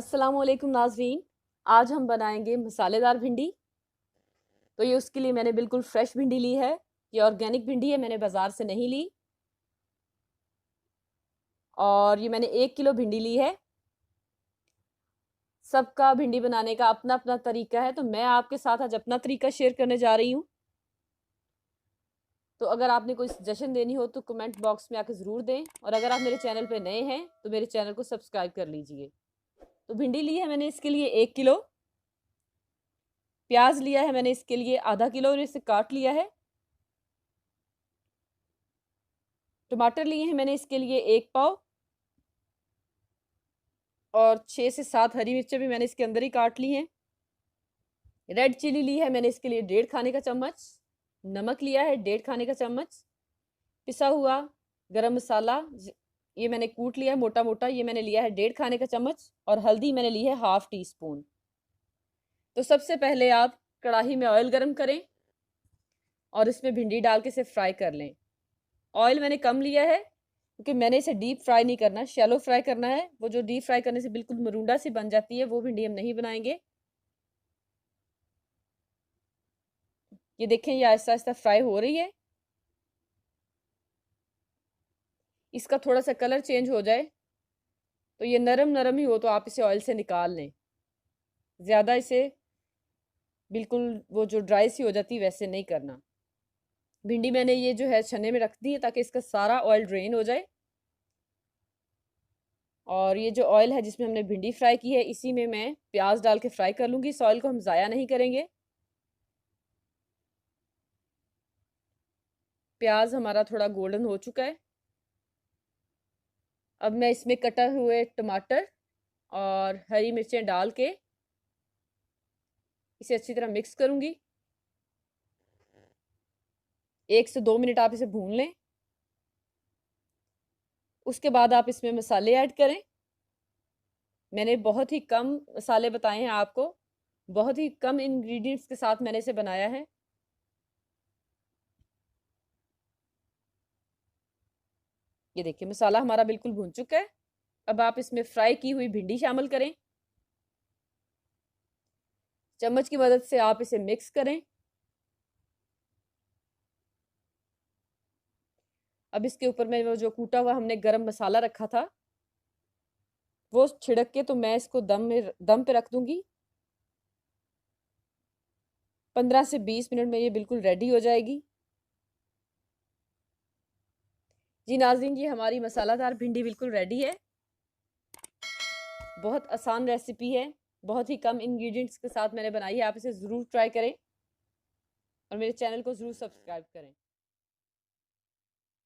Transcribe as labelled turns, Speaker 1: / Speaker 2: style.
Speaker 1: अस्सलामुअलैकुम नाजरीन। आज हम बनाएंगे मसालेदार भिंडी। तो ये उसके लिए मैंने बिल्कुल फ्रेश भिंडी ली है। ये ऑर्गेनिक भिंडी है, मैंने बाज़ार से नहीं ली। और ये मैंने 1 किलो भिंडी ली है। सबका भिंडी बनाने का अपना अपना तरीका है, तो मैं आपके साथ आज अपना तरीका शेयर करने जा रही हूँ। तो अगर आपने कोई सजेशन देनी हो तो कमेंट बॉक्स में आके ज़रूर दें, और अगर आप मेरे चैनल पे नए हैं तो मेरे चैनल को सब्सक्राइब कर लीजिए। तो भिंडी ली है मैंने इसके लिए 1 किलो। प्याज लिया है मैंने इसके लिए आधा किलो और इसे काट लिया है। टमाटर लिए हैं मैंने इसके लिए 1 पाव। और 6 से 7 हरी मिर्चें भी मैंने इसके अंदर ही काट ली हैं। रेड चिली ली है मैंने इसके लिए 1.5 खाने का चम्मच। नमक लिया है 1.5 खाने का चम्मच। पिसा हुआ गरम मसाला ये मैंने कूट लिया है मोटा मोटा, ये मैंने लिया है 1.5 खाने का चम्मच। और हल्दी मैंने ली है 1/2 टीस्पून। तो सबसे पहले आप कढ़ाई में ऑयल गरम करें और इसमें भिंडी डाल के इसे फ्राई कर लें। ऑयल मैंने कम लिया है क्योंकि मैंने इसे डीप फ्राई नहीं करना, शैलो फ्राई करना है। वो जो डीप फ्राई करने से बिल्कुल मरूंडा सी बन जाती है, वो भिंडी हम नहीं बनाएंगे। ये देखें, ये आहिस्ता आहिस्ता फ्राई हो रही है। इसका थोड़ा सा कलर चेंज हो जाए तो ये नरम नरम ही हो तो आप इसे ऑयल से निकाल लें। ज़्यादा इसे बिल्कुल वो जो ड्राई सी हो जाती है वैसे नहीं करना। भिंडी मैंने ये जो है छन्ने में रख दी है ताकि इसका सारा ऑयल ड्रेन हो जाए। और ये जो ऑयल है जिसमें हमने भिंडी फ्राई की है, इसी में मैं प्याज डाल के फ्राई कर लूँगी। इस ऑयल को हम ज़ाया नहीं करेंगे। प्याज हमारा थोड़ा गोल्डन हो चुका है। अब मैं इसमें कटा हुए टमाटर और हरी मिर्चें डाल के इसे अच्छी तरह मिक्स करूँगी। 1 से 2 मिनट आप इसे भून लें। उसके बाद आप इसमें मसाले ऐड करें। मैंने बहुत ही कम मसाले बताए हैं आपको, बहुत ही कम इंग्रेडिएंट्स के साथ मैंने इसे बनाया है। ये देखिए, मसाला हमारा बिल्कुल भून चुका है। अब आप इसमें फ्राई की हुई भिंडी शामिल करें। चम्मच की मदद से आप इसे मिक्स करें। अब इसके ऊपर में वो जो कूटा हुआ हमने गरम मसाला रखा था वो छिड़क के तो मैं इसको दम पे रख दूंगी। 15 से 20 मिनट में ये बिल्कुल रेडी हो जाएगी। जी नाज़रीन, ये हमारी मसालादार भिंडी बिल्कुल रेडी है। बहुत आसान रेसिपी है, बहुत ही कम इंग्रेडिएंट्स के साथ मैंने बनाई है। आप इसे ज़रूर ट्राई करें और मेरे चैनल को ज़रूर सब्सक्राइब करें।